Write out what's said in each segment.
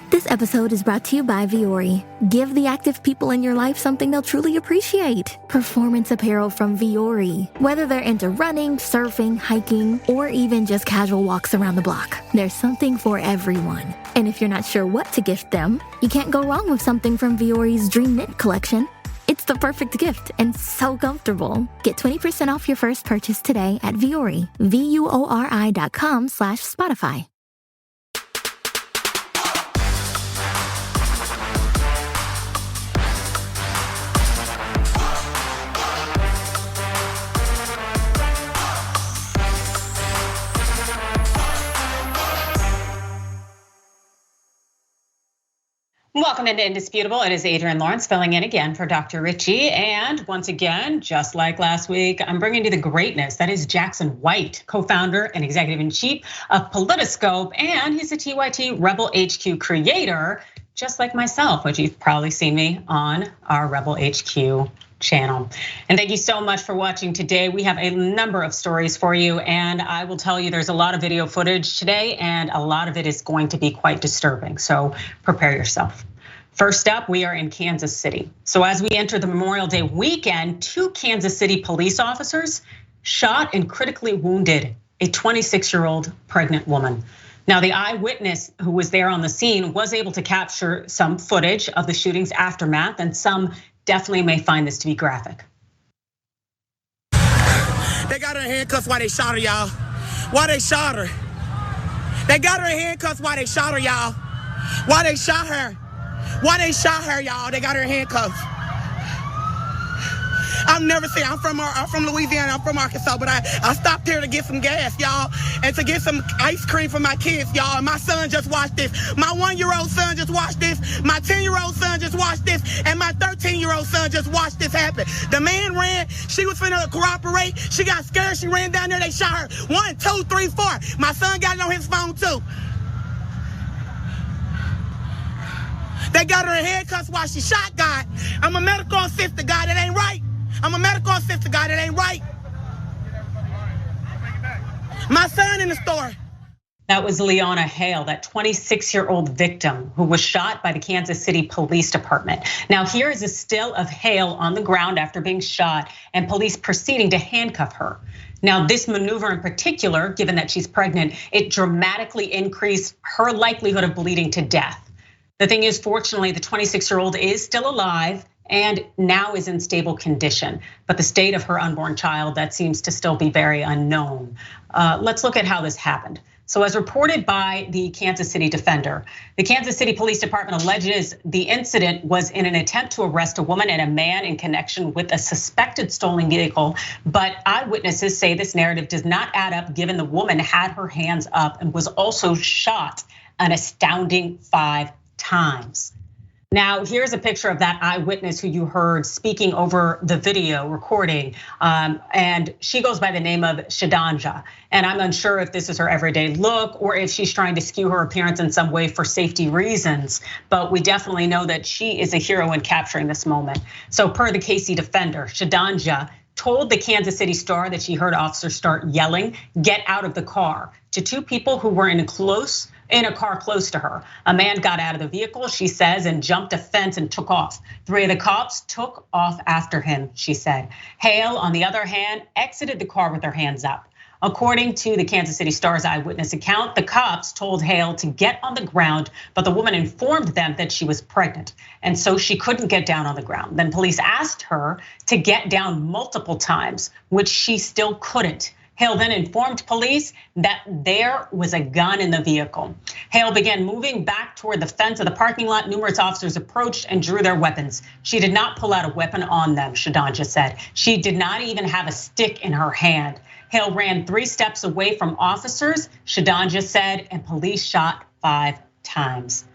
This episode is brought to you by Viore. Give the active people in your life something they'll truly appreciate. Performance apparel from Viore. Whether they're into running, surfing, hiking, or even just casual walks around the block, there's something for everyone. And if you're not sure what to gift them, you can't go wrong with something from Viore's Dream Knit collection. It's the perfect gift and so comfortable. Get 20% off your first purchase today at Viore, VUORI.com/Spotify. Welcome into Indisputable. It is Adrienne Lawrence filling in again for Dr. Richey. And once again, just like last week, I'm bringing you the greatness that is Jackson White, co-founder and executive-in-chief of Politoscope. And he's a TYT Rebel HQ creator, just like myself, which you've probably seen me on our Rebel HQ channel. And thank you so much for watching today. We have a number of stories for you, and I will tell you there's a lot of video footage today, and a lot of it is going to be quite disturbing. So prepare yourself. First up, we are in Kansas City. So as we enter the Memorial Day weekend, 2 Kansas City police officers shot and critically wounded a 26-year-old pregnant woman. Now, the eyewitness who was there on the scene was able to capture some footage of the shooting's aftermath, and some definitely may find this to be graphic. They got her in handcuffs while they shot her, y'all. Why they shot her? They got her in handcuffs while they shot her, y'all. Why they shot her? Why they shot her, y'all? They got her in handcuffs. I've never seen. I'm from Louisiana. I'm from Arkansas, but I stopped here to get some gas, y'all, and to get some ice cream for my kids, y'all. And my son just watched this. My 1-year-old son just watched this. My 10-year-old son just watched this, and my 13-year-old son just watched this happen. The man ran. She was finna cooperate. She got scared. She ran down there. They shot her. 1, 2, 3, 4. My son got it on his phone too. They got her in handcuffs while she shot God. I'm a medical assistant, God. That ain't right. I'm a medical assistant, God. That ain't right. My son in the store. That was Leona Hale, that 26-year-old victim who was shot by the Kansas City Police Department. Now, here is a still of Hale on the ground after being shot and police proceeding to handcuff her. Now, this maneuver in particular, given that she's pregnant, it dramatically increased her likelihood of bleeding to death. The thing is, fortunately, the 26-year-old is still alive and now is in stable condition. But the state of her unborn child, that seems to still be very unknown. Let's look at how this happened. So as reported by the Kansas City Defender, the Kansas City Police Department alleges the incident was in an attempt to arrest a woman and a man in connection with a suspected stolen vehicle. But eyewitnesses say this narrative does not add up, given the woman had her hands up and was also shot an astounding 5 times. Now, here's a picture of that eyewitness who you heard speaking over the video recording. And she goes by the name of Shadanja. And I'm unsure if this is her everyday look or if she's trying to skew her appearance in some way for safety reasons. But we definitely know that she is a hero in capturing this moment. So per the KC Defender, Shadanja told the Kansas City Star that she heard officers start yelling, "Get out of the car," to 2 people who were in a car close to her. A man got out of the vehicle, she says, and jumped a fence and took off. 3 of the cops took off after him, she said. Hale, on the other hand, exited the car with her hands up. According to the Kansas City Star's eyewitness account, the cops told Hale to get on the ground, but the woman informed them that she was pregnant, and so she couldn't get down on the ground. Then police asked her to get down multiple times, which she still couldn't. Hale then informed police that there was a gun in the vehicle. Hale began moving back toward the fence of the parking lot. Numerous officers approached and drew their weapons. She did not pull out a weapon on them, Shadanja said. She did not even have a stick in her hand. Hale ran 3 steps away from officers, Shadanja said, and police shot 5 times.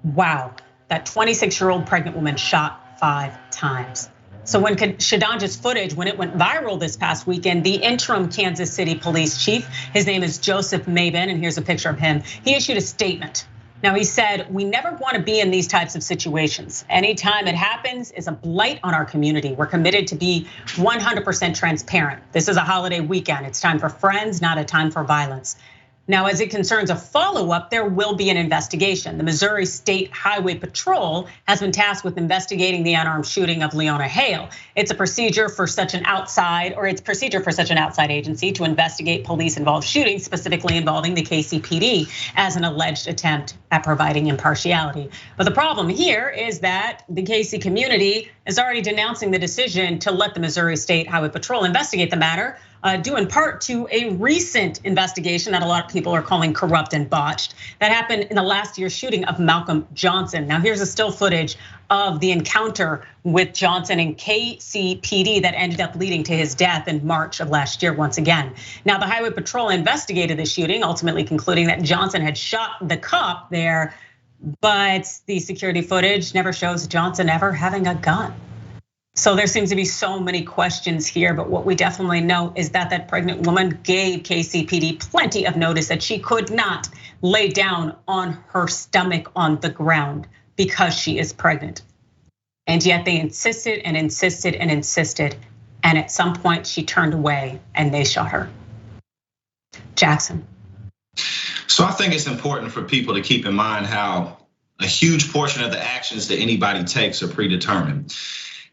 Wow, that 26-year-old pregnant woman shot 5 times. So when Shadanja's footage, when it went viral this past weekend, the interim Kansas City police chief, his name is Joseph Maben, and here's a picture of him. He issued a statement. Now he said, "We never want to be in these types of situations. Anytime it happens is a blight on our community. We're committed to be 100% transparent. This is a holiday weekend. It's time for friends, not a time for violence." Now, as it concerns a follow-up, there will be an investigation. The Missouri State Highway Patrol has been tasked with investigating the unarmed shooting of Leona Hale. It's a procedure for such an outside agency to investigate police-involved shootings, specifically involving the KCPD, as an alleged attempt at providing impartiality. But the problem here is that the KC community is already denouncing the decision to let the Missouri State Highway Patrol investigate the matter, due in part to a recent investigation that a lot of people are calling corrupt and botched that happened in the last year's shooting of Malcolm Johnson. Now, here's a still footage of the encounter with Johnson and KCPD that ended up leading to his death in March of last year once again. Now, the Highway Patrol investigated the shooting, ultimately concluding that Johnson had shot the cop there, but the security footage never shows Johnson ever having a gun. So there seems to be so many questions here, but what we definitely know is that that pregnant woman gave KCPD plenty of notice that she could not lay down on her stomach on the ground because she is pregnant. And yet they insisted and insisted and insisted. And at some point she turned away and they shot her. Jackson. So I think it's important for people to keep in mind how a huge portion of the actions that anybody takes are predetermined.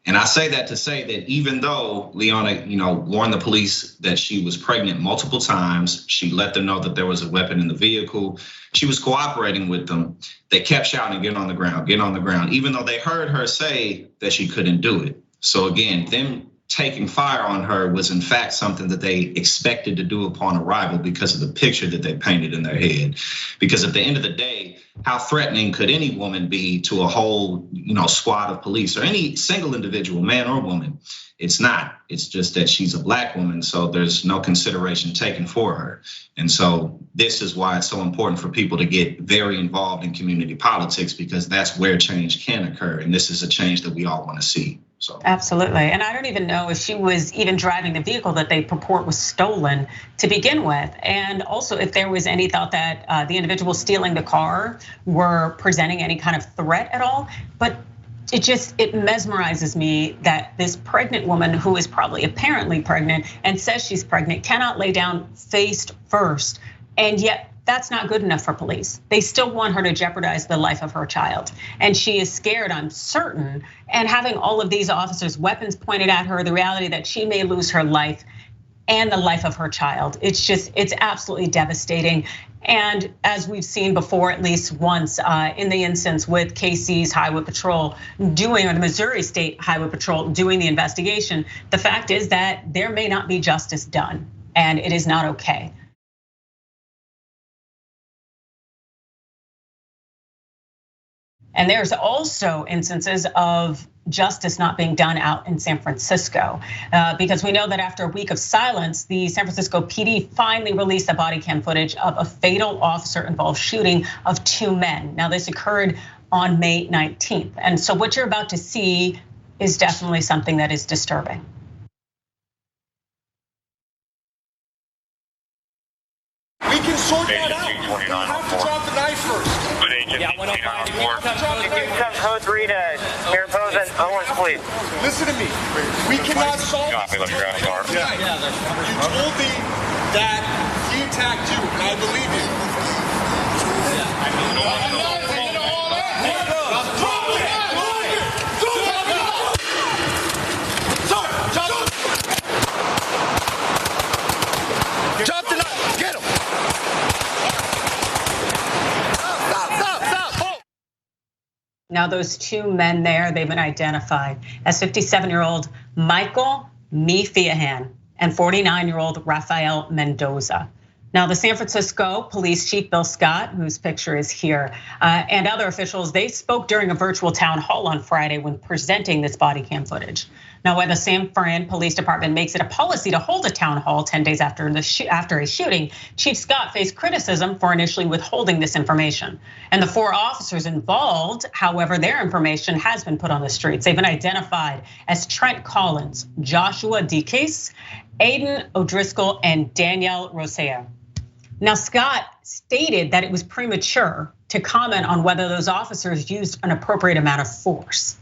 And I say that to say that even though Leona, warned the police that she was pregnant multiple times, she let them know that there was a weapon in the vehicle, she was cooperating with them, they kept shouting, get on the ground, get on the ground, even though they heard her say that she couldn't do it. So again, them taking fire on her was in fact something that they expected to do upon arrival because of the picture that they painted in their head. Because at the end of the day, how threatening could any woman be to a whole, squad of police or any single individual, man or woman? It's not. It's just that she's a Black woman, so there's no consideration taken for her. And so this is why it's so important for people to get very involved in community politics, because that's where change can occur. And this is a change that we all want to see. So. Absolutely, and I don't even know if she was even driving the vehicle that they purport was stolen to begin with. And also if there was any thought that the individual stealing the car were presenting any kind of threat at all. But it mesmerizes me that this pregnant woman who is probably apparently pregnant and says she's pregnant cannot lay down face first. And yet that's not good enough for police. They still want her to jeopardize the life of her child. And she is scared, I'm certain. And having all of these officers' weapons pointed at her, the reality that she may lose her life and the life of her child. It's absolutely devastating. And as we've seen before, at least once in the instance with KC's Highway Patrol or the Missouri State Highway Patrol doing the investigation, the fact is that there may not be justice done, and it is not okay. And there's also instances of justice not being done out in San Francisco, because we know that after a week of silence, the San Francisco PD finally released the body cam footage of a fatal officer-involved shooting of 2 men. Now, this occurred on May 19th. And so what you're about to see is definitely something that is disturbing. We can sort that out. You have to drop the knife first. Yeah, 105. Code 3 to Mariposa and Owens, please. Listen to me. We cannot solve this. You told me that he attacked you, and I believe you. Drop the knife. Get him. Now those 2 men there, they've been identified as 57-year-old Michael Mefiahan and 49-year-old Rafael Mendoza. Now, the San Francisco Police Chief Bill Scott, whose picture is here, and other officials, they spoke during a virtual town hall on Friday when presenting this body cam footage. Now, when the San Fran Police Department makes it a policy to hold a town hall 10 days after a shooting, Chief Scott faced criticism for initially withholding this information. And the 4 officers involved, however, their information has been put on the streets. They've been identified as Trent Collins, Joshua DeCase, Aiden O'Driscoll, and Danielle Rosea. Now, Scott stated that it was premature to comment on whether those officers used an appropriate amount of force.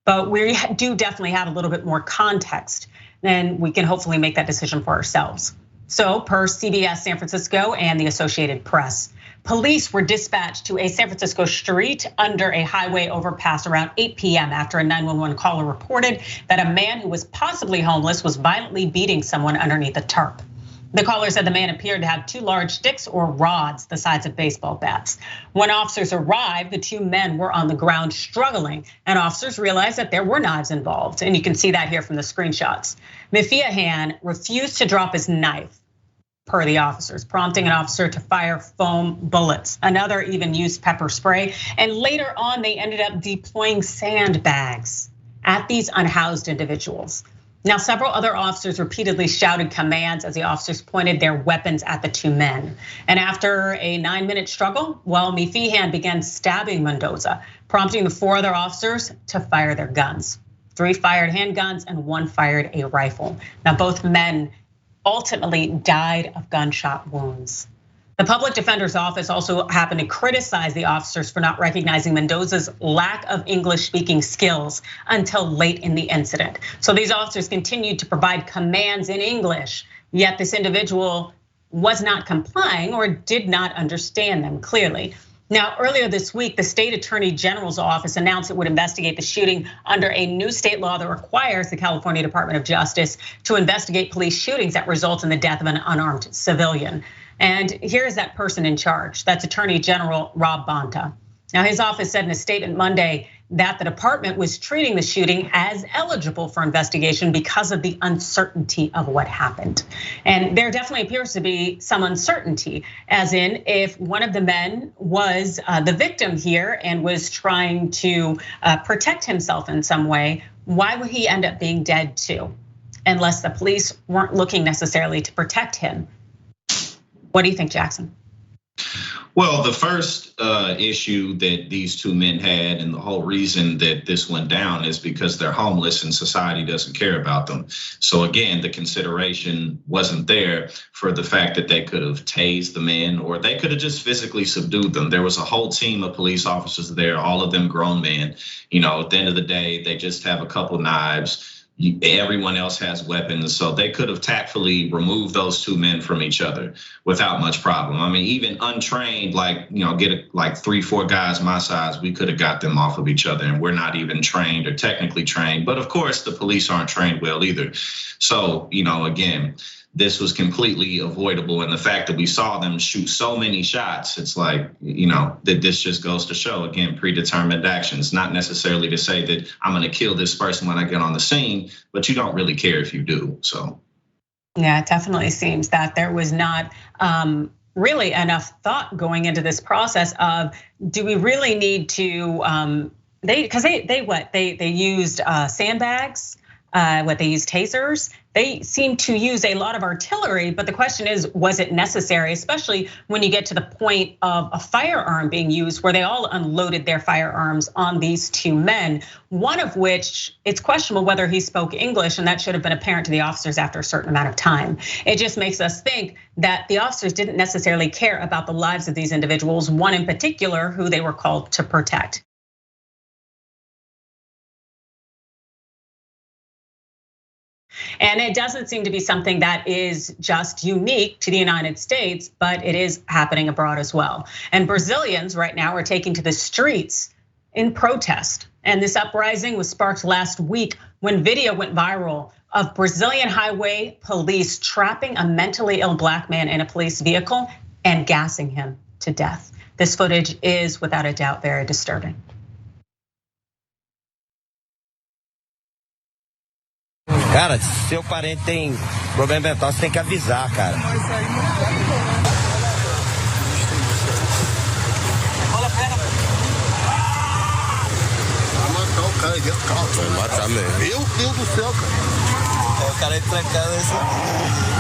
But we do definitely have a little bit more context, then we can hopefully make that decision for ourselves. So per CBS San Francisco and the Associated Press, police were dispatched to a San Francisco street under a highway overpass around 8 p.m. after a 911 caller reported that a man who was possibly homeless was violently beating someone underneath a tarp. The caller said the man appeared to have two large sticks or rods the size of baseball bats. When officers arrived, the two men were on the ground struggling, and officers realized that there were knives involved. And you can see that here from the screenshots. Mifiahan refused to drop his knife, per the officers, prompting an officer to fire foam bullets. Another even used pepper spray. And later on, they ended up deploying sandbags at these unhoused individuals. Now, several other officers repeatedly shouted commands as the officers pointed their weapons at the two men. And after a 9-minute struggle, Mifiahan began stabbing Mendoza, prompting the 4 other officers to fire their guns. 3 fired handguns and 1 fired a rifle. Now, both men ultimately died of gunshot wounds. The public defender's office also happened to criticize the officers for not recognizing Mendoza's lack of English speaking skills until late in the incident. So these officers continued to provide commands in English, yet this individual was not complying or did not understand them clearly. Now, earlier this week, the state attorney general's office announced it would investigate the shooting under a new state law that requires the California Department of Justice to investigate police shootings that result in the death of an unarmed civilian. And here is that person in charge. That's Attorney General Rob Bonta. Now, his office said in a statement Monday that the department was treating the shooting as eligible for investigation because of the uncertainty of what happened. And there definitely appears to be some uncertainty, as in if one of the men was the victim here and was trying to protect himself in some way, why would he end up being dead too? Unless the police weren't looking necessarily to protect him. What do you think, Jackson? Well, the first issue that these two men had, and the whole reason that this went down, is because they're homeless and society doesn't care about them. So again, the consideration wasn't there for the fact that they could have tased the men or they could have just physically subdued them. There was a whole team of police officers there, all of them grown men. At the end of the day, they just have a couple knives. Everyone else has weapons, so they could have tactfully removed those two men from each other without much problem. I mean, even untrained, get like 3-4 guys my size, we could have got them off of each other, and we're not even trained or technically trained. But of course, the police aren't trained well either. So, again, this was completely avoidable. And the fact that we saw them shoot so many shots, it's like, that this just goes to show, again, predetermined actions. Not necessarily to say that I'm gonna kill this person when I get on the scene, but you don't really care if you do, so. Yeah, it definitely seems that there was not really enough thought going into this process of, do we really need to, they used sandbags, they used tasers. They seem to use a lot of artillery, but the question is, was it necessary? Especially when you get to the point of a firearm being used, where they all unloaded their firearms on these two men. One of which, it's questionable whether he spoke English, and that should have been apparent to the officers after a certain amount of time. It just makes us think that the officers didn't necessarily care about the lives of these individuals, one in particular who they were called to protect. And it doesn't seem to be something that is just unique to the United States, but it is happening abroad as well. And Brazilians right now are taking to the streets in protest. And this uprising was sparked last week when video went viral of Brazilian highway police trapping a mentally ill black man in a police vehicle and gassing him to death. This footage is without a doubt very disturbing. Cara, se seu parente tem problema mental, você tem que avisar, cara. Vai matar o cara aí dentro do carro. Vai matar mesmo. Meu Deus do céu, cara. O cara trancado nesse.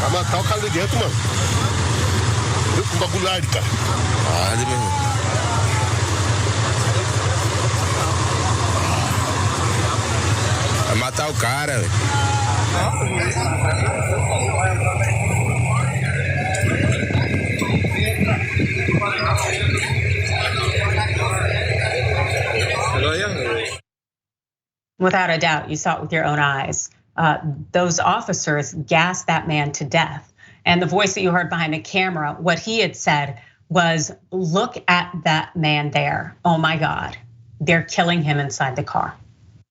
Vai matar o cara ali dentro, mano. Viu que bagulho arde, cara. Arde mesmo. Vai matar o cara, velho. Without a doubt, you saw it with your own eyes. Those officers gassed that man to death. And the voice that you heard behind the camera, what he had said was, look at that man there. Oh my God, they're killing him inside the car.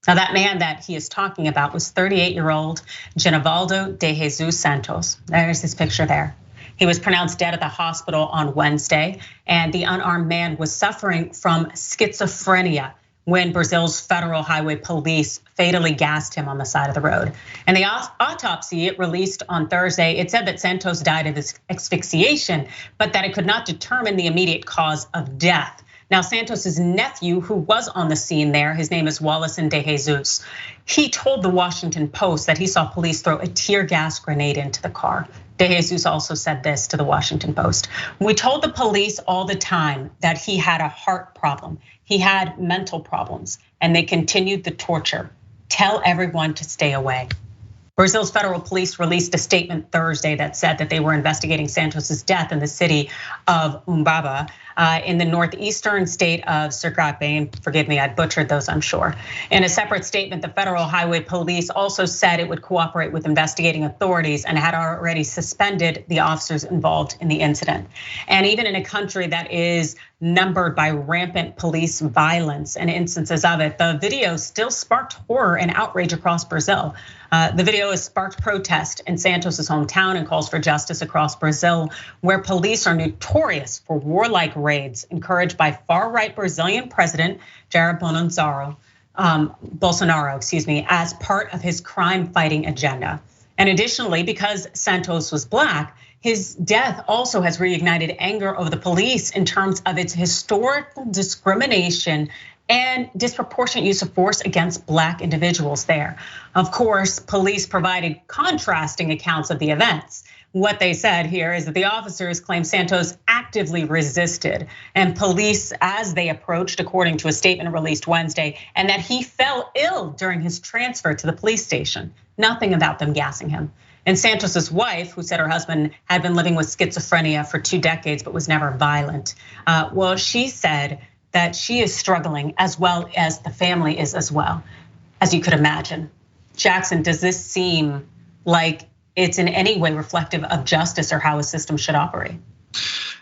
Now that man that he is talking about was 38-year-old Genivaldo de Jesus Santos. There's his picture there. He was pronounced dead at the hospital on Wednesday, and the unarmed man was suffering from schizophrenia when Brazil's federal highway police fatally gassed him on the side of the road. And the autopsy it released on Thursday, it said that Santos died of asphyxiation, but that it could not determine the immediate cause of death. Now, Santos's nephew, who was on the scene there, his name is Wallison de Jesus, he told the Washington Post that he saw police throw a tear gas grenade into the car. De Jesus also said this to the Washington Post. We told the police all the time that he had a heart problem. He had mental problems, and they continued the torture. Tell everyone to stay away. Brazil's federal police released a statement Thursday that said that they were investigating Santos's death in the city of Umbaba in the northeastern state of Sergipe. And forgive me, I butchered those, I'm sure. In a separate statement, the federal highway police also said it would cooperate with investigating authorities and had already suspended the officers involved in the incident. And even in a country that is numbered by rampant police violence and instances of it, the video still sparked horror and outrage across Brazil. The video has sparked protest in Santos's hometown and calls for justice across Brazil, where police are notorious for warlike raids encouraged by far-right Brazilian President Jair Bolsonaro, as part of his crime-fighting agenda. And additionally, because Santos was Black, his death also has reignited anger of the police in terms of its historical discrimination and disproportionate use of force against Black individuals there. Of course, police provided contrasting accounts of the events. What they said here is that the officers claim Santos actively resisted, and police, as they approached, according to a statement released Wednesday, and that he fell ill during his transfer to the police station. Nothing about them gassing him. And Santos's wife, who said her husband had been living with schizophrenia for 2 decades but was never violent, well, she said that she is struggling as well as the family is as well, as you could imagine. Jackson, does this seem like it's in any way reflective of justice or how a system should operate?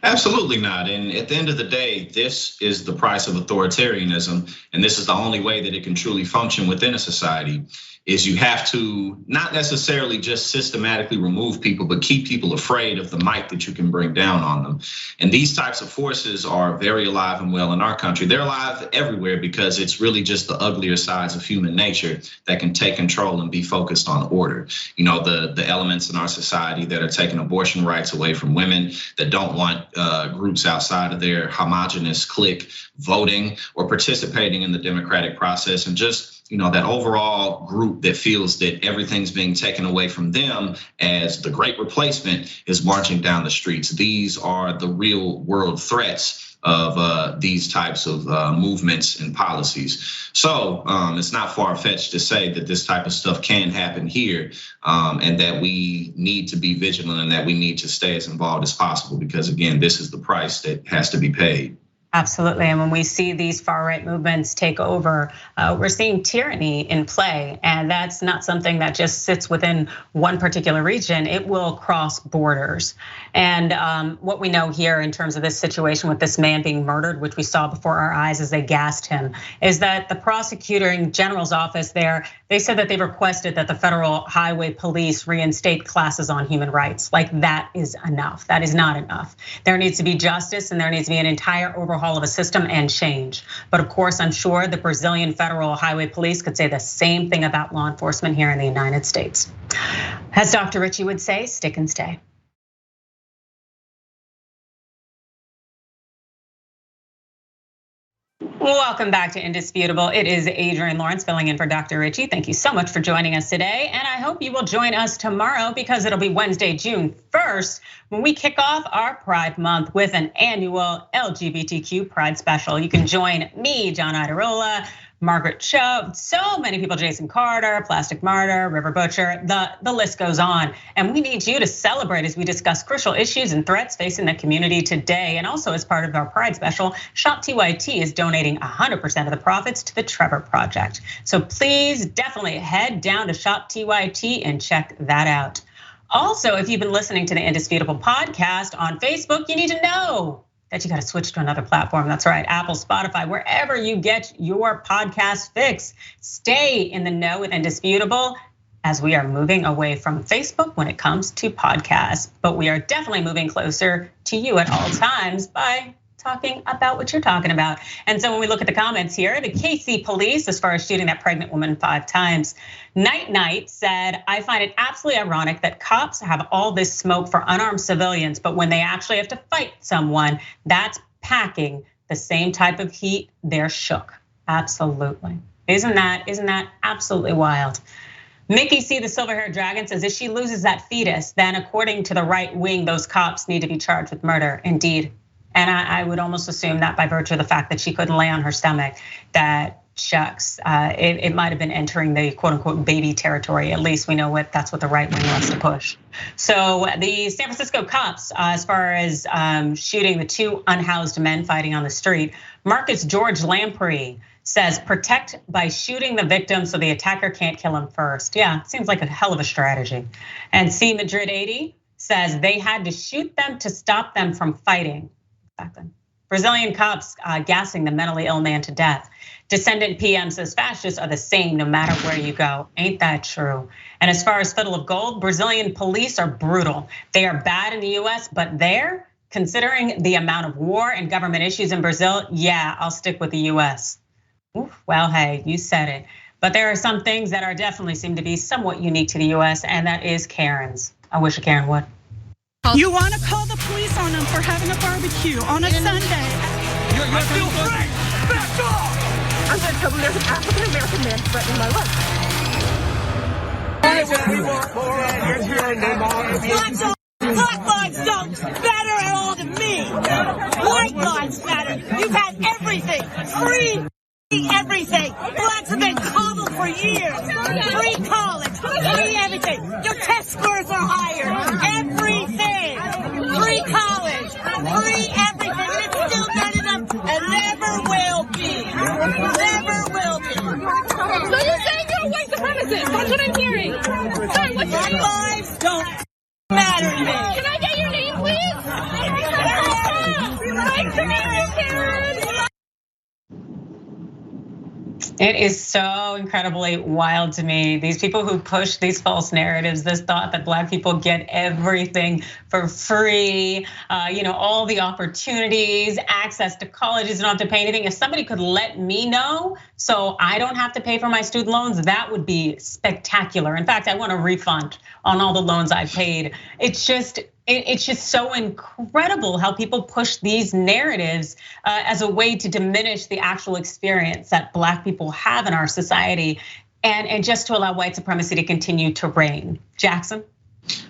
Absolutely not. And at the end of the day, this is the price of authoritarianism. And this is the only way that it can truly function within a society, is you have to not necessarily just systematically remove people, but keep people afraid of the might that you can bring down on them. And these types of forces are very alive and well in our country. They're alive everywhere because it's really just the uglier sides of human nature that can take control and be focused on order. You know, the elements in our society that are taking abortion rights away from women, that don't want groups outside of their homogenous clique voting or participating in the democratic process, and just that overall group that feels that everything's being taken away from them as the great replacement is marching down the streets. These are the real world threats of these types of movements and policies. So it's not far-fetched to say that this type of stuff can happen here, and that we need to be vigilant and that we need to stay as involved as possible, because again, this is the price that has to be paid. Absolutely, and when we see these far-right movements take over, we're seeing tyranny in play, and that's not something that just sits within one particular region. It will cross borders. And what we know here in terms of this situation with this man being murdered, which we saw before our eyes as they gassed him, is that the prosecuting general's office there, they said that they've requested that the federal highway police reinstate classes on human rights. Like, that is enough. That is not enough. There needs to be justice, and there needs to be an entire overhaul of a system and change. But of course, I'm sure the Brazilian Federal Highway Police could say the same thing about law enforcement here in the United States. As Dr. Richey would say, stick and stay. Welcome back to Indisputable. It is Adrienne Lawrence filling in for Dr. Richey. Thank you so much for joining us today. And I hope you will join us tomorrow, because it'll be Wednesday, June 1st, when we kick off our Pride Month with an annual LGBTQ Pride special. You can join me, John Idarola, Margaret Cho, so many people, Jason Carter, Plastic Martyr, River Butcher, the list goes on. And we need you to celebrate as we discuss crucial issues and threats facing the community today. And also, as part of our Pride special, Shop TYT is donating 100% of the profits to the Trevor Project. So please definitely head down to Shop TYT and check that out. Also, if you've been listening to the Indisputable podcast on Facebook, you need to know that you got to switch to another platform. That's right, Apple, Spotify, wherever you get your podcast fix. Stay in the know with Indisputable as we are moving away from Facebook when it comes to podcasts. But we are definitely moving closer to you at all times by talking about what you're talking about. And so when we look at the comments here, the KC police, as far as shooting that pregnant woman 5 times, Night said, I find it absolutely ironic that cops have all this smoke for unarmed civilians, but when they actually have to fight someone, that's packing the same type of heat, they're shook. Absolutely. Isn't that absolutely wild? Mickey C, the silver-haired dragon, says if she loses that fetus, then according to the right wing, those cops need to be charged with murder. Indeed. And I would almost assume that by virtue of the fact that she couldn't lay on her stomach, that shucks, it might have been entering the quote unquote baby territory. At least we know that's what the right wing wants to push. So the San Francisco cops, as far as shooting the 2 unhoused men fighting on the street, Marcus George Lamprey says protect by shooting the victim so the attacker can't kill him first. Yeah, seems like a hell of a strategy. And C Madrid 80 says they had to shoot them to stop them from fighting. Brazilian cops gassing the mentally ill man to death. Descendant PM says fascists are the same no matter where you go. Ain't that true? And as far as Fiddle of Gold, Brazilian police are brutal. They are bad in the US, but there, considering the amount of war and government issues in Brazil, yeah, I'll stick with the US. Oof, well, hey, you said it. But there are some things that are definitely seem to be somewhat unique to the US, and that is Karens. I wish a Karen would. You want to call the police on them for having a barbecue on a Sunday? I feel free. Back off. I'm going to tell them there's an African-American man threatening my life. Black lives don't matter at all to me. White lives matter. You've had everything. Free everything. Blacks have been coddled for years. Free college. Free everything. Your test scores are higher. Everything. Free college. Free everything. And it's still not enough. And never will be. Never will be. So you're saying you're a white supremacist? That's what I'm hearing. Sorry, what's your name? Black lives don't matter to me. Can I get your name, please? It is so incredibly wild to me. These people who push these false narratives, this thought that Black people get everything for free, all the opportunities, access to colleges, and don't have to pay anything. If somebody could let me know so I don't have to pay for my student loans, that would be spectacular. In fact, I want a refund on all the loans I paid. It's just so incredible how people push these narratives as a way to diminish the actual experience that Black people have in our society, and just to allow white supremacy to continue to reign. Jackson?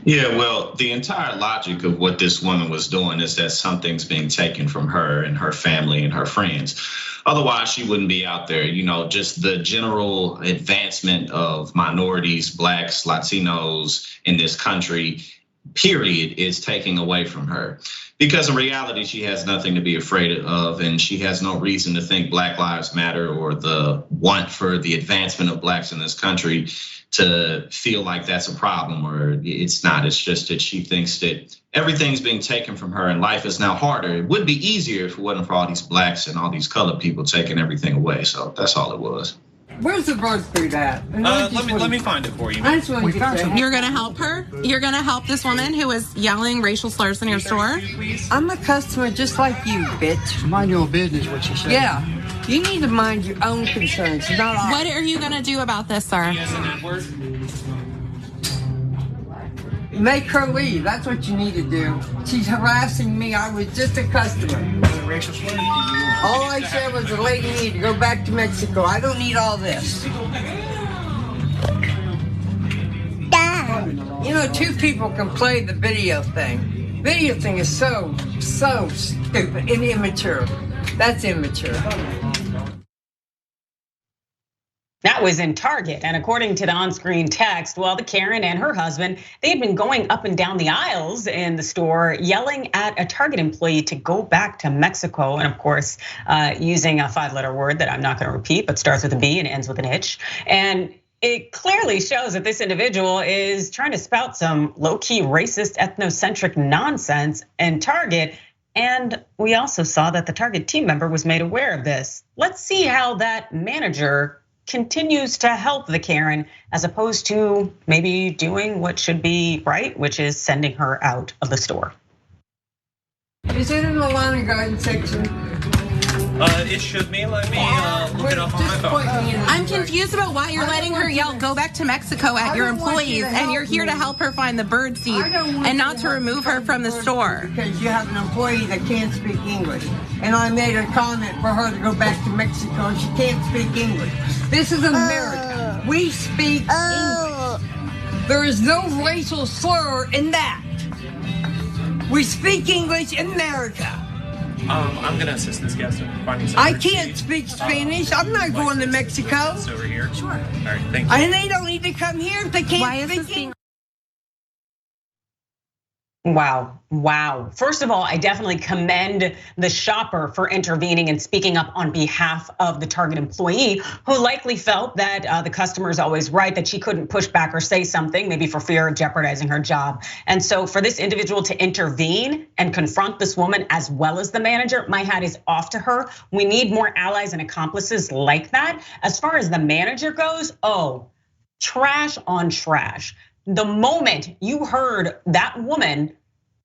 Yeah, well, the entire logic of what this woman was doing is that something's being taken from her and her family and her friends. Otherwise, she wouldn't be out there. Just the general advancement of minorities, Blacks, Latinos in this country, period, is taking away from her. Because in reality, she has nothing to be afraid of, and she has no reason to think Black Lives Matter or the want for the advancement of Blacks in this country to feel like that's a problem, or it's not. It's just that she thinks that everything's being taken from her and life is now harder. It would be easier if it wasn't for all these Blacks and all these colored people taking everything away. So that's all it was. Where's the bird food at? Let me find it for you. You're gonna help her? You're gonna help this woman who is yelling racial slurs in your store? I'm a customer just like you, bitch. Mind your own business, what you say. Yeah. You need to mind your own concerns, not ours. What are you gonna do about this, sir? Make her leave. That's what you need to do. She's harassing me. I was just a customer. All I said was the lady needed to go back to Mexico. I don't need all this. Dad. 2 people can play the video thing. Video thing is so stupid and immature. That's immature. That was in Target, and according to the on-screen text, the Karen and her husband, they had been going up and down the aisles in the store, yelling at a Target employee to go back to Mexico, and of course, using a 5-letter word that I'm not gonna repeat, but starts with a B and ends with an H. And it clearly shows that this individual is trying to spout some low-key racist, ethnocentric nonsense in Target. And we also saw that the Target team member was made aware of this. Let's see how that manager continues to help the Karen as opposed to maybe doing what should be right, which is sending her out of the store. Is it in the lawn and garden section? It should be. Let me look it up on my phone. I'm confused about why you're letting her yell, "Go back to Mexico" at your employees, and you're here to help her find the bird seed and not to remove her from the store. Because you have an employee that can't speak English. And I made a comment for her to go back to Mexico, and she can't speak English. This is America. We speak English. There is no racial slur in that. We speak English in America. I'm gonna assist this guest in finding some. I can't speak Spanish. I'm not going to Mexico. Over here. Sure. All right, thank you. And they don't need to come here if they can't speak English. Wow. First of all, I definitely commend the shopper for intervening and speaking up on behalf of the Target employee who likely felt that the customer is always right, that she couldn't push back or say something, maybe for fear of jeopardizing her job. And so for this individual to intervene and confront this woman as well as the manager, my hat is off to her. We need more allies and accomplices like that. As far as the manager goes, trash on trash. The moment you heard that woman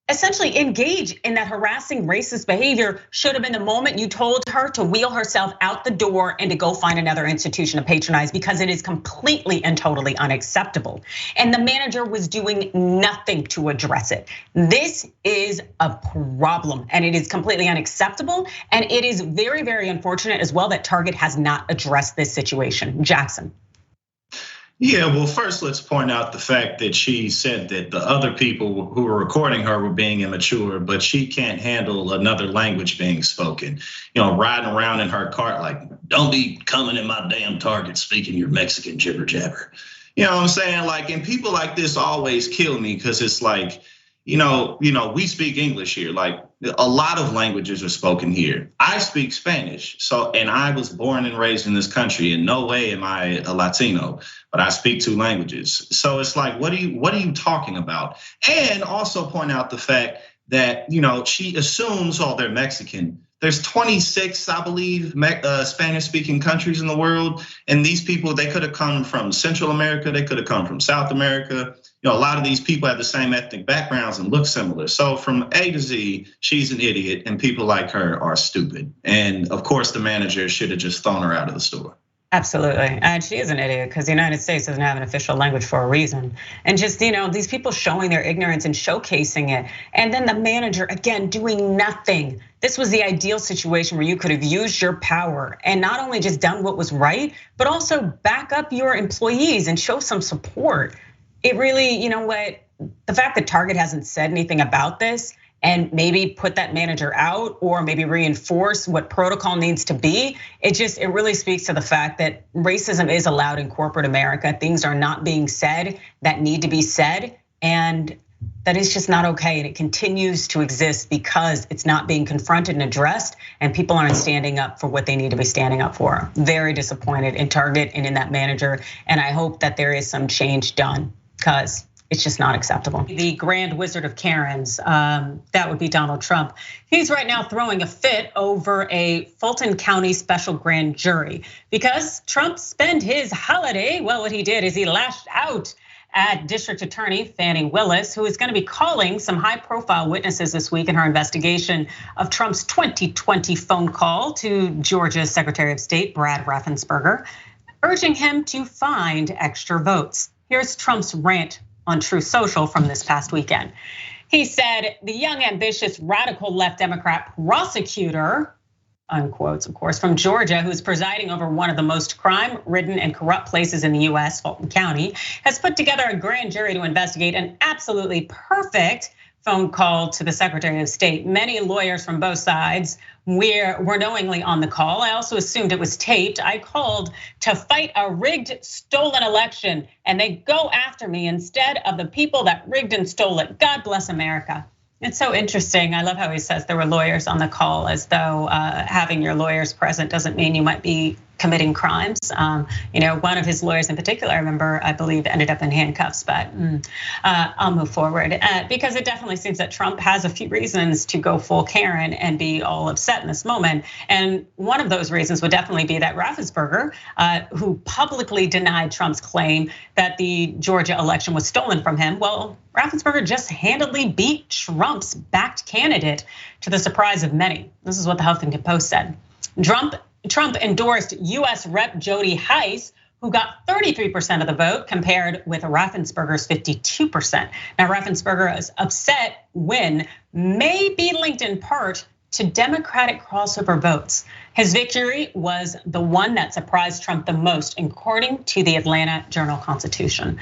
essentially engage in that harassing racist behavior should have been the moment you told her to wheel herself out the door and to go find another institution to patronize, because it is completely and totally unacceptable. And the manager was doing nothing to address it. This is a problem and it is completely unacceptable. And it is very, very unfortunate as well that Target has not addressed this situation. Jackson. Yeah, well, first let's point out the fact that she said that the other people who were recording her were being immature, but she can't handle another language being spoken. Riding around in her cart like, don't be coming in my damn Target speaking your Mexican jibber jabber. You know what I'm saying? Like, and people like this always kill me because it's like, we speak English here. Like a lot of languages are spoken here. I speak Spanish. And I was born and raised in this country. In no way am I a Latino, but I speak 2 languages. So it's like, what are you talking about? And also point out the fact that, she assumes, they're Mexican. There's 26, I believe, Spanish-speaking countries in the world. And these people, they could have come from Central America. They could have come from South America. A lot of these people have the same ethnic backgrounds and look similar. So from A to Z, she's an idiot and people like her are stupid. And of course, the manager should have just thrown her out of the store. Absolutely, and she is an idiot because the United States doesn't have an official language for a reason. And just, these people showing their ignorance and showcasing it. And then the manager, again, doing nothing. This was the ideal situation where you could have used your power and not only just done what was right, but also back up your employees and show some support. It really, the fact that Target hasn't said anything about this and maybe put that manager out or maybe reinforce what protocol needs to be, it really speaks to the fact that racism is allowed in corporate America. Things are not being said that need to be said, and that is just not okay. And it continues to exist because it's not being confronted and addressed, and people aren't standing up for what they need to be standing up for. Very disappointed in Target and in that manager, and I hope that there is some change done because it's just not acceptable. The grand wizard of Karens, that would be Donald Trump. He's right now throwing a fit over a Fulton County special grand jury because Trump spent his holiday. Well, what he did is he lashed out at District Attorney Fani Willis, who is going to be calling some high-profile witnesses this week in her investigation of Trump's 2020 phone call to Georgia's Secretary of State, Brad Raffensperger, urging him to find extra votes. Here's Trump's rant on Truth Social from this past weekend. He said, the young, ambitious, radical left Democrat prosecutor, unquotes, of course, from Georgia, who's presiding over one of the most crime-ridden and corrupt places in the US, Fulton County, has put together a grand jury to investigate an absolutely perfect phone call to the Secretary of State. Many lawyers from both sides were knowingly on the call. I also assumed it was taped. I called to fight a rigged, stolen election, and they go after me instead of the people that rigged and stole it. God bless America. It's so interesting. I love how he says there were lawyers on the call, as though having your lawyers present doesn't mean you might be committing crimes. One of his lawyers in particular, I believe ended up in handcuffs, but I'll move forward because it definitely seems that Trump has a few reasons to go full Karen and be all upset in this moment. And one of those reasons would definitely be that Raffensperger, who publicly denied Trump's claim that the Georgia election was stolen from him. Well, Raffensperger just handily beat Trump's backed candidate to the surprise of many. This is what the Huffington Post said. Trump endorsed US Rep. Jody Hice, who got 33% of the vote compared with Raffensperger's 52%. Now, Raffensperger's upset win may be linked in part to Democratic crossover votes. His victory was the one that surprised Trump the most, according to the Atlanta Journal-Constitution.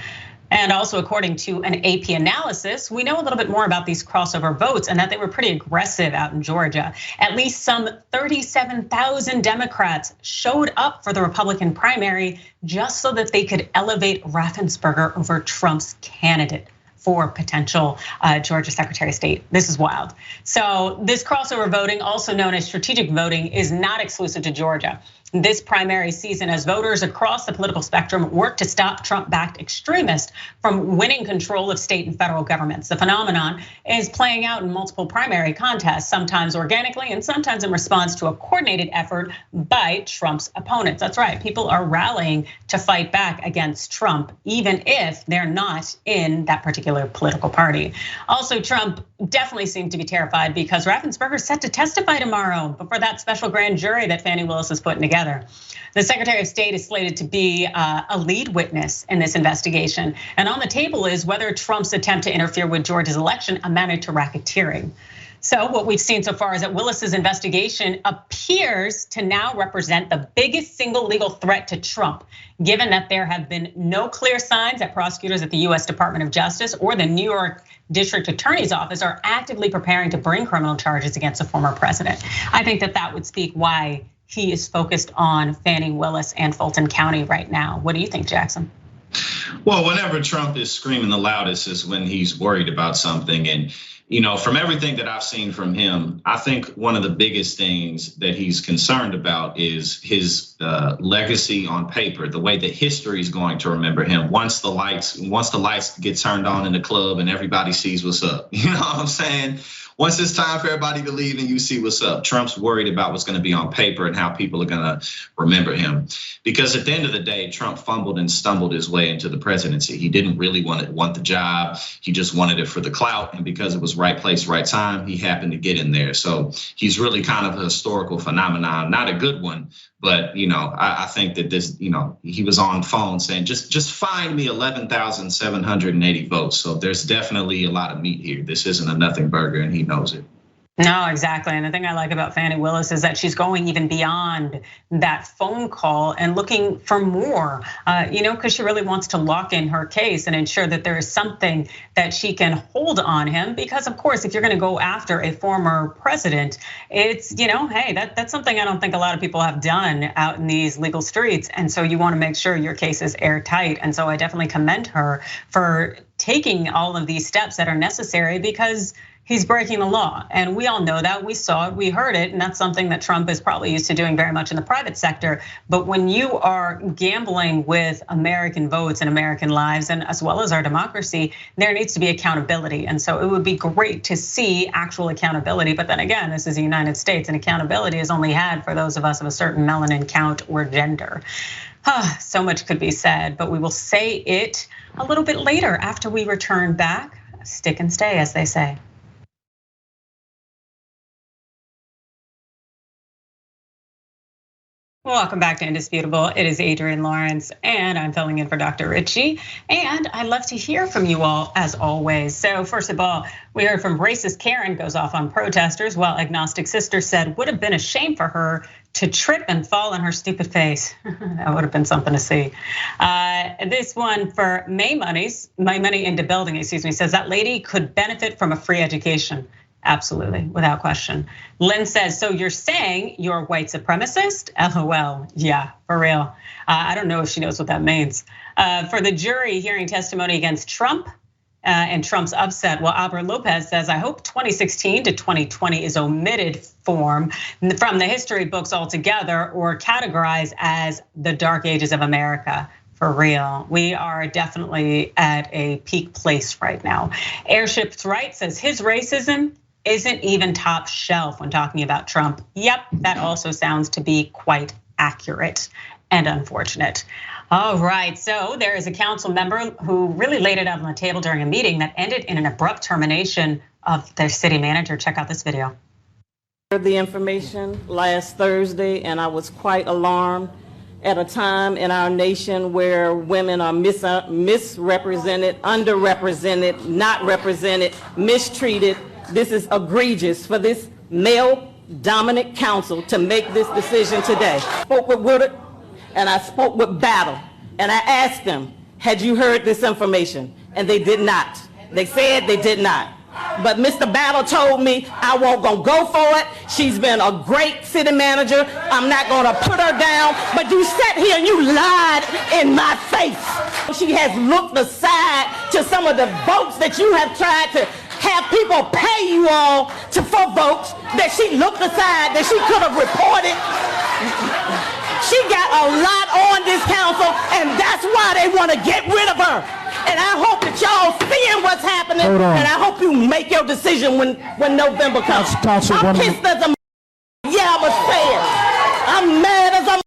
And also, according to an AP analysis, we know a little bit more about these crossover votes and that they were pretty aggressive out in Georgia. At least some 37,000 Democrats showed up for the Republican primary just so that they could elevate Raffensperger over Trump's candidate for potential Georgia Secretary of State. This is wild. So this crossover voting, also known as strategic voting, is not exclusive to Georgia. This primary season as voters across the political spectrum work to stop Trump-backed extremists from winning control of state and federal governments. The phenomenon is playing out in multiple primary contests, sometimes organically and sometimes in response to a coordinated effort by Trump's opponents. That's right, people are rallying to fight back against Trump, even if they're not in that particular political party. Also, Trump definitely seemed to be terrified because Raffensperger is set to testify tomorrow before that special grand jury that Fani Willis is putting together. The Secretary of State is slated to be a lead witness in this investigation. And on the table is whether Trump's attempt to interfere with Georgia's election amounted to racketeering. So what we've seen so far is that Willis's investigation appears to now represent the biggest single legal threat to Trump, given that there have been no clear signs that prosecutors at the US Department of Justice or the New York District Attorney's Office are actively preparing to bring criminal charges against a former president. I think that would speak why he is focused on Fani Willis and Fulton County right now. What do you think, Jackson? Well, whenever Trump is screaming the loudest is when he's worried about something. And from everything that I've seen from him, I think one of the biggest things that he's concerned about is his legacy on paper, the way that history is going to remember him once the lights get turned on in the club and everybody sees what's up. You know what I'm saying? Once it's time for everybody to leave and you see what's up, Trump's worried about what's going to be on paper and how people are going to remember him. Because at the end of the day, Trump fumbled and stumbled his way into the presidency. He didn't really want the job. He just wanted it for the clout. And because it was right place, right time, he happened to get in there. So he's really kind of a historical phenomenon, not a good one. But, I think that this, he was on phone saying, just find me 11,780 votes. So there's definitely a lot of meat here. This isn't a nothing burger and he knows it. No, exactly. And the thing I like about Fani Willis is that she's going even beyond that phone call and looking for more, because she really wants to lock in her case and ensure that there is something that she can hold on him. Because of course, if you're going to go after a former president, it's, hey, that's something I don't think a lot of people have done out in these legal streets. And so you want to make sure your case is airtight. And so I definitely commend her for taking all of these steps that are necessary because he's breaking the law. And we all know that, we saw it, we heard it, and that's something that Trump is probably used to doing very much in the private sector. But when you are gambling with American votes and American lives, and as well as our democracy, there needs to be accountability. And so it would be great to see actual accountability. But then again, this is the United States, and accountability is only had for those of us of a certain melanin count or gender. So much could be said, but we will say it a little bit later after we return back. Stick and stay, as they say. Welcome back to Indisputable. It is Adrienne Lawrence, and I'm filling in for Dr. Richey. And I'd love to hear from you all, as always. So first of all, we heard from racist Karen goes off on protesters, while agnostic sister said would have been a shame for her to trip and fall on her stupid face. That would have been something to see. This one for May Money into Building, says that lady could benefit from a free education. Absolutely, without question. Lynn says, so you're saying you're a white supremacist? LOL, yeah, for real. I don't know if she knows what that means. For the jury hearing testimony against Trump, and Trump's upset. Well, Albert Lopez says, I hope 2016 to 2020 is omitted from the history books altogether or categorized as the dark ages of America. For real, we are definitely at a peak place right now. Airship's Right says his racism isn't even top shelf when talking about Trump. Yep, that also sounds to be quite accurate and unfortunate. All right, so there is a council member who really laid it out on the table during a meeting that ended in an abrupt termination of their city manager. Check out this video. The information last Thursday, and I was quite alarmed at a time in our nation where women are misrepresented, underrepresented, not represented, mistreated. This is egregious for this male-dominant council to make this decision today. I spoke with Woodard and I spoke with Battle, and I asked them, had you heard this information? And they did not. They said they did not. But Mr. Battle told me I won't go for it. She's been a great city manager. I'm not gonna put her down. But you sat here and you lied in my face. She has looked aside to some of the votes that you have tried to have people pay you all for votes that she looked aside, that she could have reported. She got a lot on this council, and that's why they want to get rid of her. And I hope that y'all seeing what's happening, and I hope you make your decision when November comes. I'm pissed as a yeah, I'm upset. I'm mad as a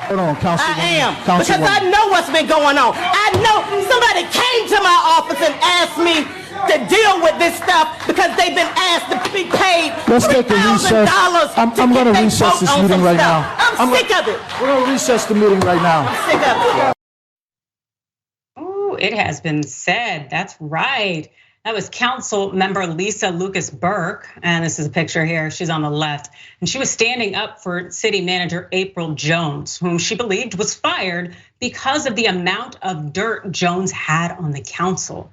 Hold on, Councilwoman. I am, because I know what's been going on. I know somebody came to my office and asked me to deal with this stuff because they've been asked to be paid $3,000. I'm going to recess this meeting right now. I'm sick of it. We're going to recess the meeting right now. I'm sick of it. It has been said. That's right. That was Council Member Lisa Lucas Burke, and this is a picture here. She's on the left, and she was standing up for City Manager April Jones, whom she believed was fired because of the amount of dirt Jones had on the council.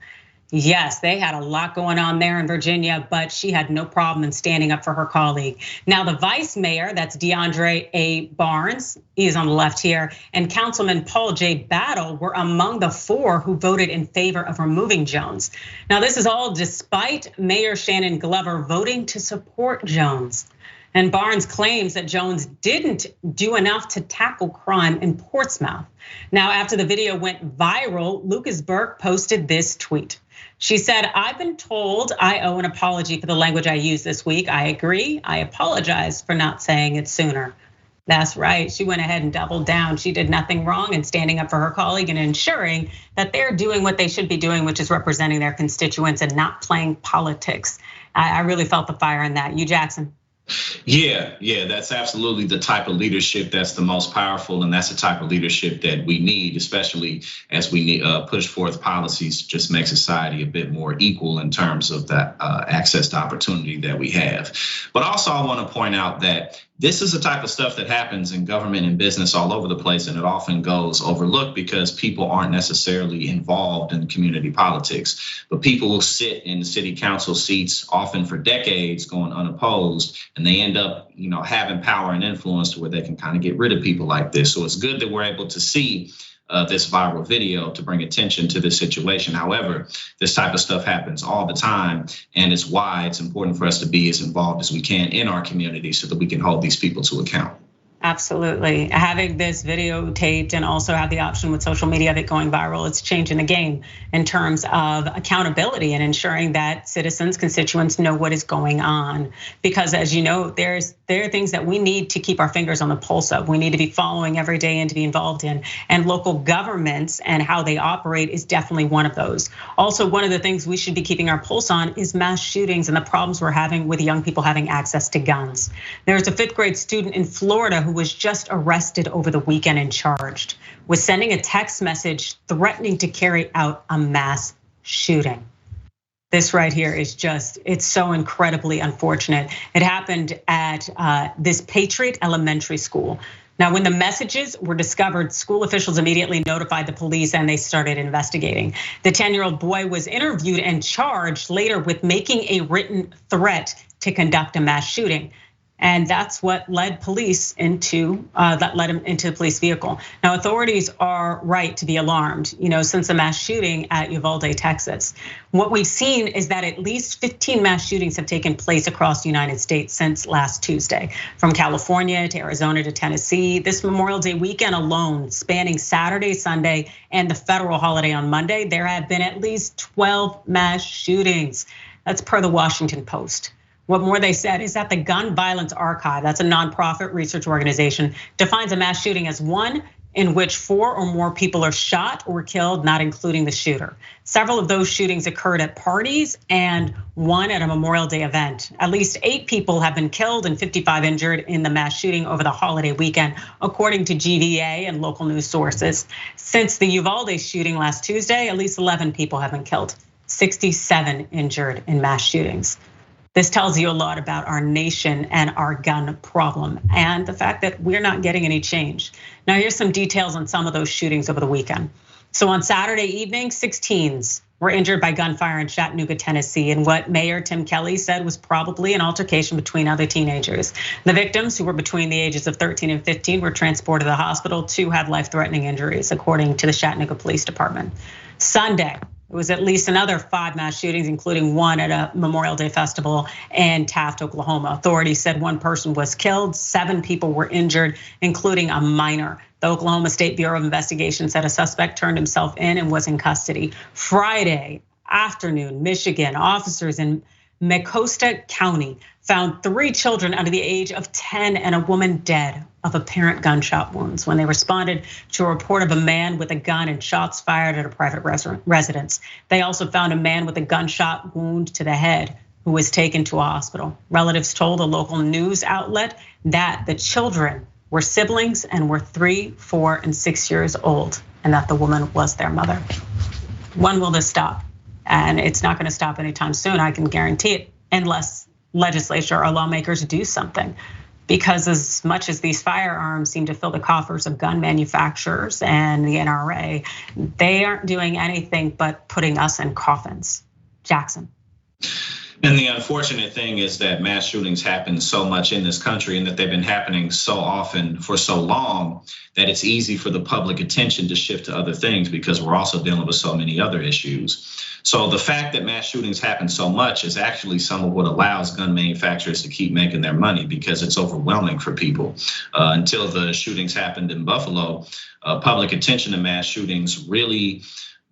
Yes, they had a lot going on there in Virginia, but she had no problem in standing up for her colleague. Now, the vice mayor, that's DeAndre A. Barnes, he is on the left here, and Councilman Paul J. Battle were among the 4 who voted in favor of removing Jones. Now, this is all despite Mayor Shannon Glover voting to support Jones. And Barnes claims that Jones didn't do enough to tackle crime in Portsmouth. Now, after the video went viral, Lucas Burke posted this tweet. She said, I've been told I owe an apology for the language I used this week. I agree. I apologize for not saying it sooner. That's right. She went ahead and doubled down. She did nothing wrong in standing up for her colleague and ensuring that they're doing what they should be doing, which is representing their constituents and not playing politics. I really felt the fire in that. You, Jackson? Yeah, that's absolutely the type of leadership that's the most powerful, and that's the type of leadership that we need, especially as we push forth policies to just make society a bit more equal in terms of that access to opportunity that we have. But also, I want to point out that this is the type of stuff that happens in government and business all over the place, and it often goes overlooked because people aren't necessarily involved in community politics. But people will sit in city council seats often for decades going unopposed, and they end up, having power and influence to where they can kind of get rid of people like this. So it's good that we're able to see this viral video to bring attention to this situation. However, this type of stuff happens all the time, and it's why it's important for us to be as involved as we can in our community so that we can hold these people to account. Absolutely. Having this video taped and also have the option with social media of it going viral, it's changing the game in terms of accountability and ensuring that citizens, constituents know what is going on. Because as you know, there are things that we need to keep our fingers on the pulse of. We need to be following every day and to be involved in. And local governments and how they operate is definitely one of those. Also, one of the things we should be keeping our pulse on is mass shootings and the problems we're having with young people having access to guns. There's a 5th grade student in Florida who was just arrested over the weekend and charged with sending a text message threatening to carry out a mass shooting. This right here is it's so incredibly unfortunate. It happened at this Patriot Elementary School. Now, when the messages were discovered, school officials immediately notified the police and they started investigating. The 10-year-old boy was interviewed and charged later with making a written threat to conduct a mass shooting. And that's what led police into the police vehicle. Now, authorities are right to be alarmed, since the mass shooting at Uvalde, Texas. What we've seen is that at least 15 mass shootings have taken place across the United States since last Tuesday, from California to Arizona to Tennessee. This Memorial Day weekend alone, spanning Saturday, Sunday, and the federal holiday on Monday, there have been at least 12 mass shootings. That's per the Washington Post. What more they said is that the Gun Violence Archive, that's a nonprofit research organization, defines a mass shooting as one in which 4 or more people are shot or killed, not including the shooter. Several of those shootings occurred at parties and one at a Memorial Day event. At least 8 people have been killed and 55 injured in the mass shooting over the holiday weekend, according to GVA and local news sources. Since the Uvalde shooting last Tuesday, at least 11 people have been killed, 67 injured in mass shootings. This tells you a lot about our nation and our gun problem and the fact that we're not getting any change. Now, here's some details on some of those shootings over the weekend. So on Saturday evening, 6 teens were injured by gunfire in Chattanooga, Tennessee, in what Mayor Tim Kelly said was probably an altercation between other teenagers. The victims, who were between the ages of 13 and 15, were transported to the hospital. 2 had life-threatening injuries, according to the Chattanooga Police Department. Sunday, it was at least another 5 mass shootings, including one at a Memorial Day festival in Taft, Oklahoma. Authorities said 1 person was killed, 7 people were injured, including a minor. The Oklahoma State Bureau of Investigation said a suspect turned himself in and was in custody. Friday afternoon, Michigan, officers in Mecosta County found 3 children under the age of 10 and a woman dead of apparent gunshot wounds when they responded to a report of a man with a gun and shots fired at a private residence. They also found a man with a gunshot wound to the head who was taken to a hospital. Relatives told a local news outlet that the children were siblings and were 3, 4, and 6 years old, and that the woman was their mother. When will this stop? And it's not going to stop anytime soon, I can guarantee it, unless legislature or lawmakers do something. Because as much as these firearms seem to fill the coffers of gun manufacturers and the NRA, they aren't doing anything but putting us in coffins. Jackson. And the unfortunate thing is that mass shootings happen so much in this country and that they've been happening so often for so long that it's easy for the public attention to shift to other things because we're also dealing with so many other issues. So the fact that mass shootings happen so much is actually some of what allows gun manufacturers to keep making their money because it's overwhelming for people. Until the shootings happened in Buffalo, public attention to mass shootings really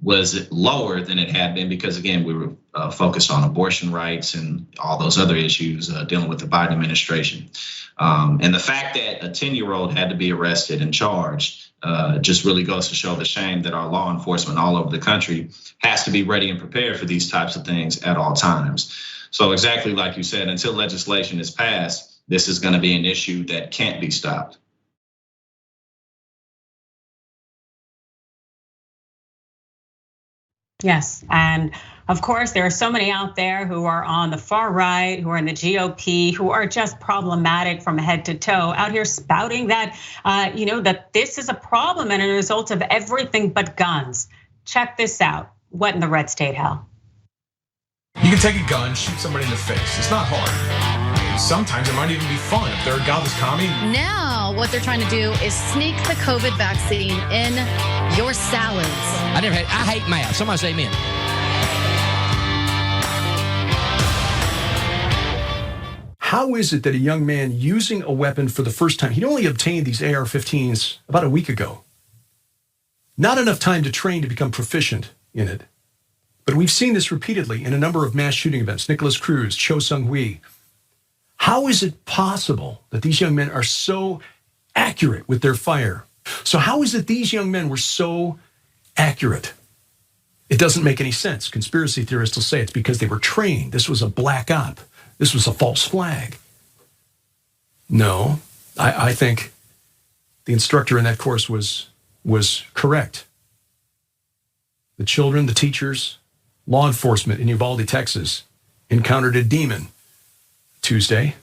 was lower than it had been because, again, we were focused on abortion rights and all those other issues dealing with the Biden administration. And the fact that a 10-year-old had to be arrested and charged just really goes to show the shame that our law enforcement all over the country has to be ready and prepared for these types of things at all times. So exactly like you said, until legislation is passed, this is going to be an issue that can't be stopped. Yes, and of course, there are so many out there who are on the far right, who are in the GOP, who are just problematic from head to toe, out here spouting that, that this is a problem and a result of everything but guns. Check this out. What in the red state hell? You can take a gun, shoot somebody in the face. It's not hard. Sometimes it might even be fun if they're a godless commie. Now, what they're trying to do is sneak the COVID vaccine in your salads. I hate math. Somebody say amen. How is it that a young man using a weapon for the first time, he'd only obtained these AR-15s about a week ago. Not enough time to train to become proficient in it. But we've seen this repeatedly in a number of mass shooting events. Nicholas Cruz, Cho Seung-hui. How is it possible that these young men are so accurate with their fire? So how is it these young men were so accurate? It doesn't make any sense. Conspiracy theorists will say it's because they were trained. This was a black op. This was a false flag. No, I think the instructor in that course was correct. The children, the teachers, law enforcement in Uvalde, Texas, encountered a demon Tuesday.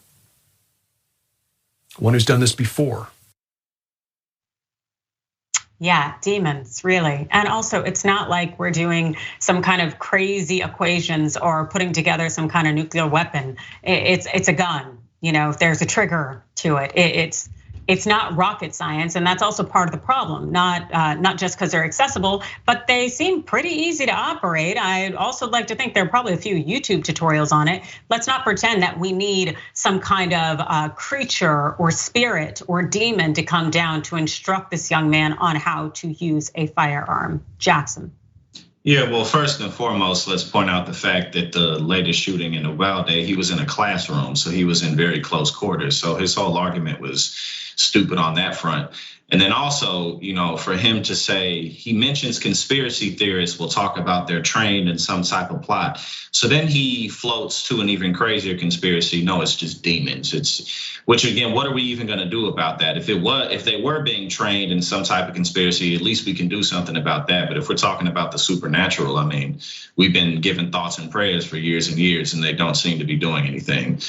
One who's done this before. Yeah, demons, really. And also, it's not like we're doing some kind of crazy equations or putting together some kind of nuclear weapon. It's a gun. if there's a trigger to it. It's not rocket science, and that's also part of the problem. Not just because they're accessible, but they seem pretty easy to operate. I'd also like to think there are probably a few YouTube tutorials on it. Let's not pretend that we need some kind of creature or spirit or demon to come down to instruct this young man on how to use a firearm. Jackson. Yeah, well, first and foremost, let's point out the fact that the latest shooting in Uvalde, he was in a classroom, so he was in very close quarters. So his whole argument was stupid on that front. And then also, for him to say, he mentions conspiracy theorists will talk about they're trained in some type of plot. So then he floats to an even crazier conspiracy. No, it's just demons. Which again, what are we even going to do about that? If they were being trained in some type of conspiracy, at least we can do something about that. But if we're talking about the supernatural, I mean, we've been given thoughts and prayers for years and years, and they don't seem to be doing anything.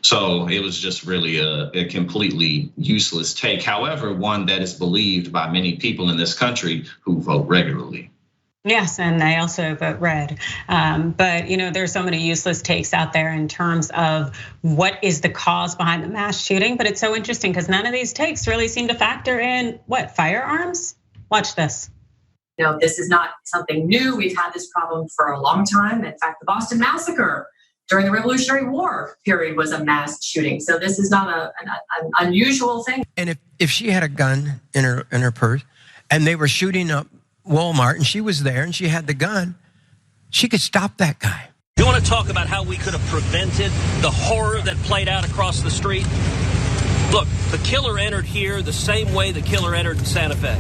So it was just really a completely useless take. However, one that is believed by many people in this country who vote regularly. Yes, and I also vote red. But there's so many useless takes out there in terms of what is the cause behind the mass shooting. But it's so interesting because none of these takes really seem to factor in firearms? Watch this. This is not something new. We've had this problem for a long time. In fact, the Boston Massacre during the Revolutionary War period was a mass shooting. So this is not an unusual thing. And if she had a gun in her purse and they were shooting up Walmart and she was there and she had the gun, she could stop that guy. You want to talk about how we could have prevented the horror that played out across the street? Look, the killer entered here the same way the killer entered in Santa Fe.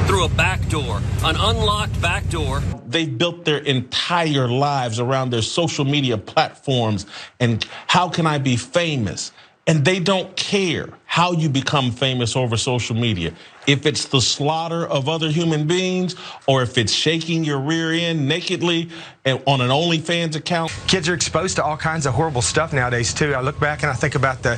Through a back door, an unlocked back door. They've built their entire lives around their social media platforms and how can I be famous? And they don't care how you become famous over social media. If it's the slaughter of other human beings or if it's shaking your rear end nakedly on an OnlyFans account. Kids are exposed to all kinds of horrible stuff nowadays too. I look back and I think about the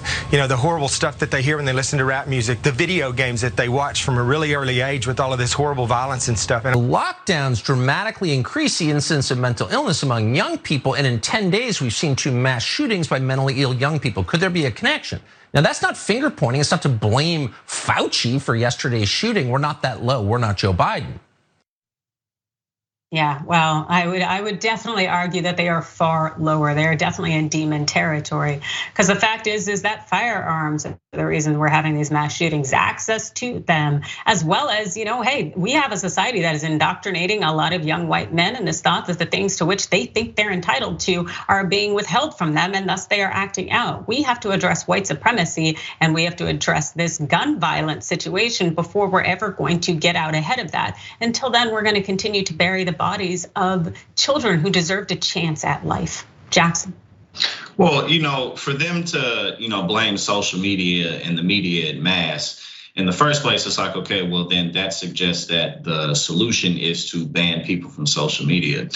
horrible stuff that they hear when they listen to rap music, the video games that they watch from a really early age with all of this horrible violence and stuff. And lockdowns dramatically increase the incidence of mental illness among young people, and in 10 days we've seen 2 mass shootings by mentally ill young people. Could there be a connection? Now, that's not finger pointing. It's not to blame Fauci for yesterday's shooting. We're not that low. We're not Joe Biden. Yeah, well, I would definitely argue that they are far lower. They are definitely in demon territory. Because the fact is that firearms are the reason we're having these mass shootings, access to them, as well as, hey, we have a society that is indoctrinating a lot of young white men in this thought that the things to which they think they're entitled to are being withheld from them, and thus they are acting out. We have to address white supremacy, and we have to address this gun violence situation before we're ever going to get out ahead of that. Until then, we're going to continue to bury the bodies of children who deserved a chance at life. Jackson. Well, for them to, blame social media and the media en masse, in the first place, it's like, okay, well, then that suggests that the solution is to ban people from social media.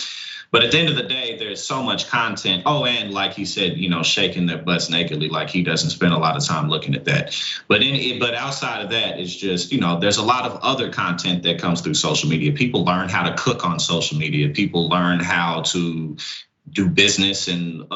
But at the end of the day, there's so much content. Oh, and like he said, shaking their butts nakedly, like he doesn't spend a lot of time looking at that. But outside of that, it's just, there's a lot of other content that comes through social media. People learn how to cook on social media. People learn how to do business and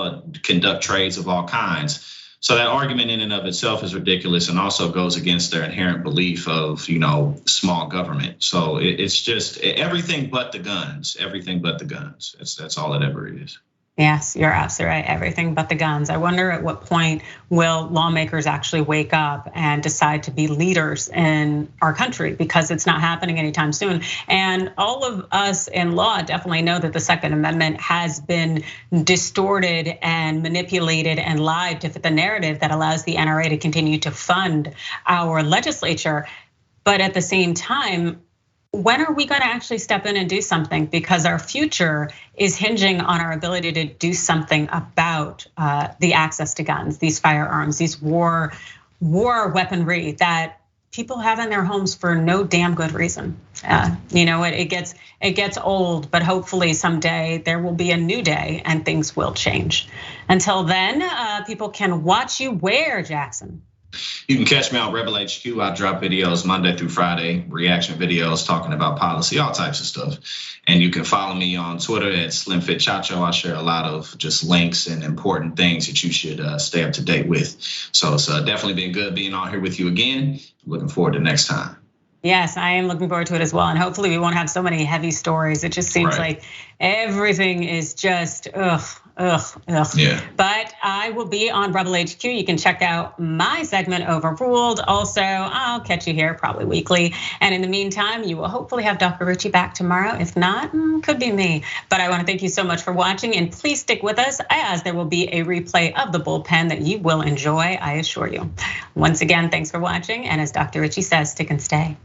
conduct trades of all kinds. So that argument in and of itself is ridiculous and also goes against their inherent belief of, small government. So it's just everything but the guns, everything but the guns. That's all it ever is. Yes, you're absolutely right. Everything but the guns. I wonder at what point will lawmakers actually wake up and decide to be leaders in our country, because it's not happening anytime soon. And all of us in law definitely know that the Second Amendment has been distorted and manipulated and lied to fit the narrative that allows the NRA to continue to fund our legislature. But at the same time, when are we going to actually step in and do something? Because our future is hinging on our ability to do something about the access to guns, these firearms, these war weaponry that people have in their homes for no damn good reason. It gets old, but hopefully someday there will be a new day and things will change. Until then, people can watch you where, Jackson? You can catch me on Rebel HQ. I drop videos Monday through Friday, reaction videos talking about policy, all types of stuff. And you can follow me on Twitter at SlimFitChacho. I share a lot of just links and important things that you should stay up to date with. So it's definitely been good being on here with you again. Looking forward to next time. Yes, I am looking forward to it as well. And hopefully we won't have so many heavy stories. It just seems like everything is just, ugh. Yeah. But I will be on Rebel HQ. You can check out my segment Overruled. Also, I'll catch you here probably weekly. And in the meantime, you will hopefully have Dr. Richey back tomorrow. If not, could be me. But I want to thank you so much for watching, and please stick with us as there will be a replay of the bullpen that you will enjoy, I assure you. Once again, thanks for watching. And as Dr. Richey says, stick and stay.